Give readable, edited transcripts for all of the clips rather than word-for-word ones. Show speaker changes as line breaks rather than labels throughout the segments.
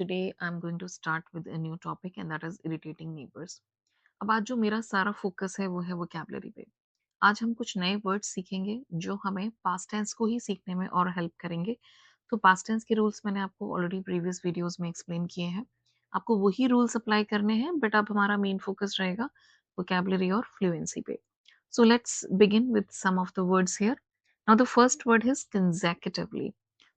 today I'm going to start with a new topic and that is irritating neighbors. अब आज जो मेरा सारा फोकस है वो है वोकैबुलरी पे। आज हम कुछ नए वर्ड्स सीखेंगे जो हमें पास्ट टेंस को ही सीखने में और हेल्प करेंगे। तो पास्ट टेंस के रूल्स मैंने आपको ऑलरेडी प्रीवियस वीडियोस में एक्सप्लेन किए हैं। आपको वही रूल्स अप्लाई करने हैं बट अब हमारा मेन फोकस रहेगा वोकैबुलरी और फ्लुएंसी पे। So let's begin with some of the words here. Now the first word is consecutively.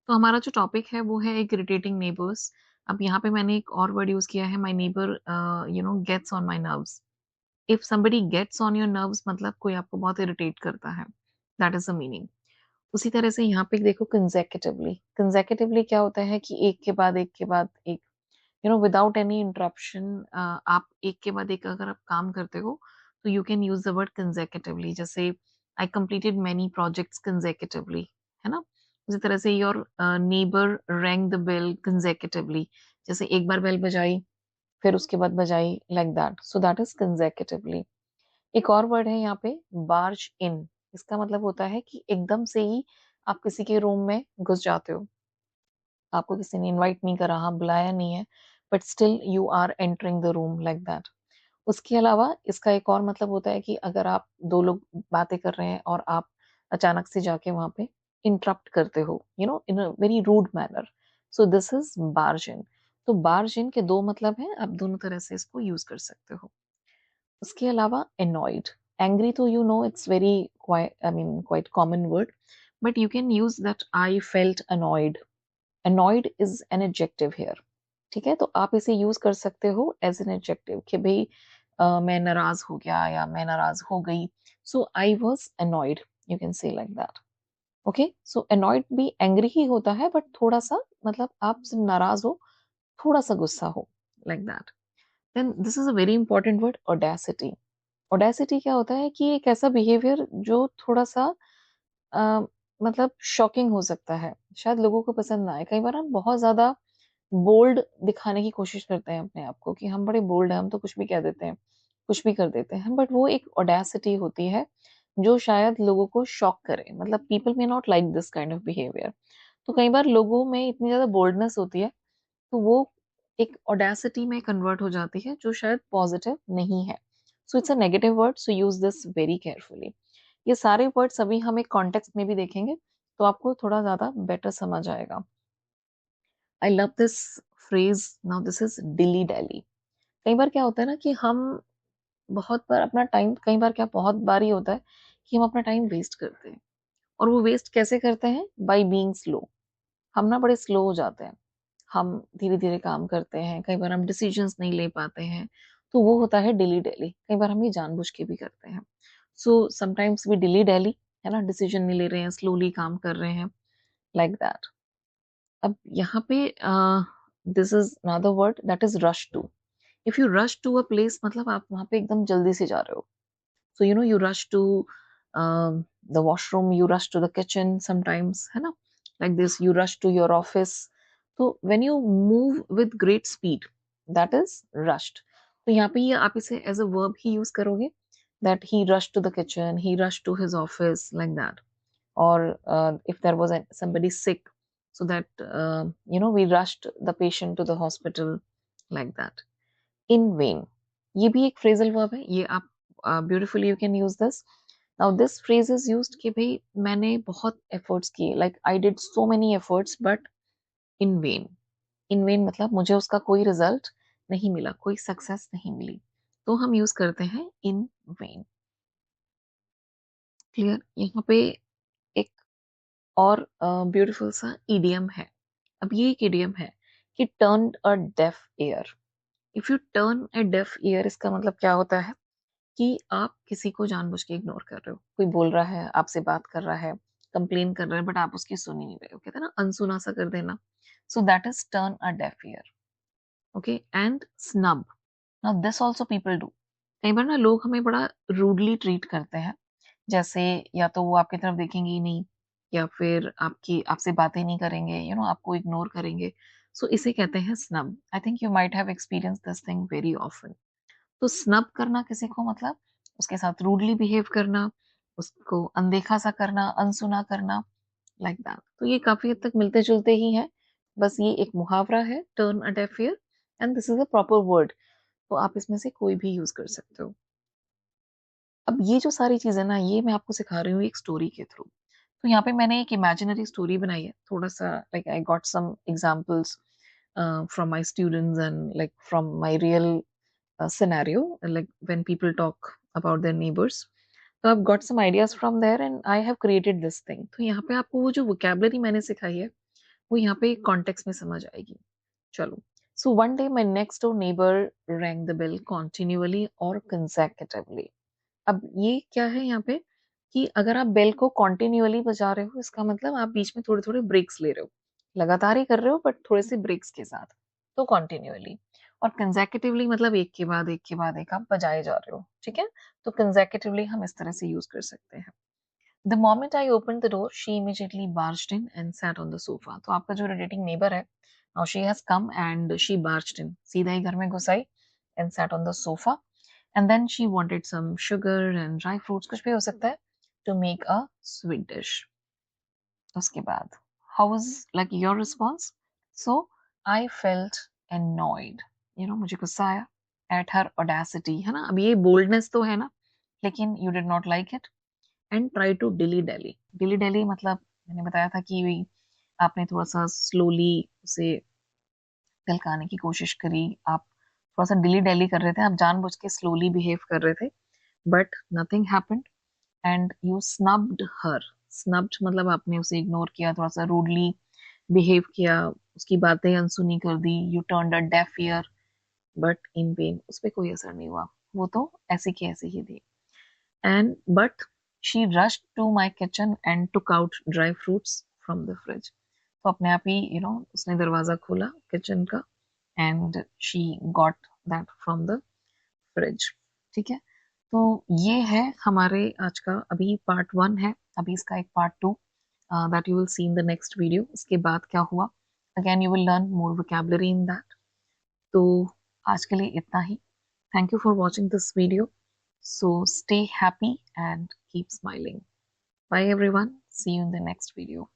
तो हमारा जो टॉपिक है वो है एक इरिटेटिंग नेबर्स। अब यहाँ पे मैंने एक और वर्ड यूज किया है, my neighbour gets on my nerves. If somebody gets on your nerves मतलब कोई आपको बहुत इरिटेट करता है, दैट इज द मीनिंग। उसी तरह से यहाँ पे देखो कंसेक्यूटिवली। कंसेक्यूटिवली क्या होता है कि एक के बाद एक के बाद एक, विदाउट एनी इंटरप्शन। आप एक के बाद एक अगर आप काम करते हो तो you can use the word consecutively. जैसे I completed many projects consecutively, है ना। उसी तरह से your neighbour rang the bell consecutively. जैसे एक बार बेल बजाई फिर उसके बाद बजाई, like that. So that is consecutively. एक और वर्ड है यहाँ पे, बार्ज इन। इसका मतलब होता है कि एकदम से ही आप किसी के रूम में घुस जाते हो। आपको किसी ने इनवाइट नहीं करा, हाँ बुलाया नहीं है, but still you are entering the room, like that. उसके अलावा इसका एक और मतलब होता है कि अगर आप दो लोग बातें कर रहे हैं और आप अचानक से जाके वहां पे इंटरप्ट करते हो, in a very rude manner. So this is barge in. तो बार्जिन के दो मतलब हैं, आप दोनों तरह से इसको यूज कर सकते हो। उसके अलावा एनॉयड। एंग्री तो it's very quite common word, but you can use that I felt annoyed. Annoyed is an adjective here. ठीक है, तो आप इसे यूज कर सकते हो एज एन एडजेक्टिव कि भाई मैं नाराज हो गया या मैं नाराज हो गई। So I was annoyed, you can say like that. Okay, so annoyed भी एंग्री ही होता है बट थोड़ा सा, मतलब आप जब नाराज हो, थोड़ा सा गुस्सा हो, like that. Then this is a very important word, audacity. Audacity क्या होता है कि एक ऐसा बिहेवियर जो थोड़ा सा अ, मतलब शॉकिंग हो सकता है, शायद लोगों को पसंद ना आए। कई बार हम बहुत ज्यादा बोल्ड दिखाने की कोशिश करते हैं अपने आप को कि हम बड़े बोल्ड हैं, हम तो कुछ भी कह देते हैं, कुछ भी कर देते हैं, बट वो एक ऑडेसिटी होती है जो शायद लोगों को शॉक करे। मतलब people may not like this kind of behaviour. तो कई बार लोगों में इतनी ज्यादा बोल्डनेस होती है तो वो एक ऑडेसिटी में कन्वर्ट हो जाती है जो शायद पॉजिटिव नहीं है। So it's a negative word, so use this very carefully. ये सारे वर्ड्स अभी हम एक कॉन्टेक्स्ट में भी देखेंगे तो आपको थोड़ा ज्यादा बेटर समझ आएगा। I love this phrase. Now this is dilly dally. कई बार क्या होता है ना कि हम बहुत बार अपना टाइम, कई बार क्या बहुत बार ही होता है कि हम अपना टाइम वेस्ट करते हैं। और वो वेस्ट कैसे करते हैं? By being slow. हम ना बड़े स्लो हो जाते हैं, हम धीरे धीरे काम करते हैं, कई बार हम डिसीजंस नहीं ले पाते हैं। तो वो होता है डिली डेली। कई बार हम ये जानबूझ के भी करते हैं। So sometimes we Dili daily, है ना, डिसीजन नहीं ले रहे हैं, स्लोली काम कर रहे हैं, लाइक दैट। अब यहाँ पे this is another word, that is rush to. If you rush to a place मतलब आप वहां पे एकदम जल्दी से जा रहे हो। So you rush to the washroom, you rush to the kitchen sometimes, है ना, like this, you rush to your office. तो when you move with great speed, that is rushed. तो यहाँ पे ये आप इसे एज अ वर्ब ही यूज करोगे, that he rush to the kitchen, he rush to his office, like that. or if there was somebody sick, so that we rushed the patient to the hospital, like that. In vain, ये भी एक phrasal verb है, ये आप beautifully you can use this. Now this phrase is used कि भाई मैंने बहुत efforts किए, like I did so many efforts but in vain. in vain मतलब मुझे उसका कोई result नहीं मिला, कोई success नहीं मिली, तो हम यूज करते हैं in vain। क्लियर? यहाँ पे एक और ब्यूटीफुल सा इडियम है। अब ये एक इडियम है कि turn a deaf year. If U turn a deaf year, इसका मतलब क्या होता है कि आप किसी को जानबूझ के इग्नोर कर रहे हो। कोई बोल रहा है, आपसे बात कर रहा है, कंप्लेन कर रहा है, बट आप उसकी सुन ही नहीं रहे हो। कहते हैं ना, अनसुना सा कर देना। सो that is turn a deaf year. Okay, and snub. Now this also people do. कई बार ना लोग हमें बड़ा रूडली ट्रीट करते हैं। जैसे या तो वो आपकी तरफ देखेंगे ही नहीं, या फिर आपकी आपसे बातें नहीं करेंगे, आपको इग्नोर करेंगे। सो इसे कहते हैं snub. I think you might have experience this thing very often. तो स्नब करना किसी को मतलब उसके साथ रूडली बिहेव करना, उसको अनदेखा सा करना, अनसुना करना, लाइक दैट। तो ये काफी हद तक मिलते जुलते ही हैं, बस ये एक मुहावरा है, turn a deaf year, and this is a proper word, तो आप इसमें से कोई भी यूज कर सकते हो। अब ये जो सारी चीजें ना, ये मैं आपको सिखा रही हूँ एक स्टोरी के थ्रू। तो यहाँ पे मैंने एक इमेजिनरी स्टोरी बनाई है, थोड़ा सा like I got some examples from my students and like from my real scenario, like when people talk about their neighbors. So I've got some ideas from there and I have created this thing. तो यहाँ पे आपको वो जो vocabulary मैंने सिखाई है वो यहाँ पे context में समझ आएगी। चलो, so one day my next door neighbor rang the bell continually or consecutively. अब ये क्या है यहाँ पे कि अगर आप बेल को कॉन्टिन्यूअली बजा रहे हो, इसका मतलब आप बीच में थोड़े थोड़े ब्रेक्स ले रहे हो, लगातार ही कर रहे हो बट थोड़े से ब्रेक्स के साथ, तो कॉन्टिन्यूअली। और कंसेक्यूटिवली मतलब एक के बाद एक के बाद एक आप बजाए जा रहे हो, ठीक है। तो कंसेक्यूटिवली हम इस तरह से यूज कर सकते हैं। The moment I open the door she immediately barged in and sat on the sofa. तो आपका जो इरिटेटिंग नेबर है, now she has come and she barged in, सीधा ही घर में घुस आई and sat on the sofa. And then she wanted some sugar and dry fruits, कुछ भी हो सकता है, to make a sweet dish. उसके बाद how was like your response? So I felt annoyed, you know, मुझे गुस्सा आया at her audacity, है ना। अब ये boldness तो है ना, लेकिन you did not like it and try to dilly dally। dilly dally मतलब मैंने बताया था कि आपने थोड़ा सा slowly उसे तिलकाने की कोशिश करी, आप थोड़ा सा डिली डेली कर रहे थे, आप जानबूझ के स्लोली बिहेव कर रहे थे, but nothing happened and you snubbed her. Snubbed मतलब आपने उसे इग्नोर किया, थोड़ा सा रूडली बिहेव किया, उसकी बातें अनसुनी कर दी, you turned a deaf ear, but in vain, उस पर कोई असर नहीं हुआ, वो तो ऐसे की ऐसे ही थी। And but she rushed to my kitchen and took out dry fruits from the fridge. तो अपने आप ही उसने दरवाजा खोला किचन का and she got that from the fridge, ठीक है। तो ये है हमारे आज का, अभी पार्ट 1 है, अभी इसका एक part 2 that you will see in the next video. इसके बाद क्या हुआ, again you will learn more vocabulary in that. तो आज के लिए इतना ही। Thank you for watching this video. So stay happy and keep smiling. Bye everyone, see you in the next video.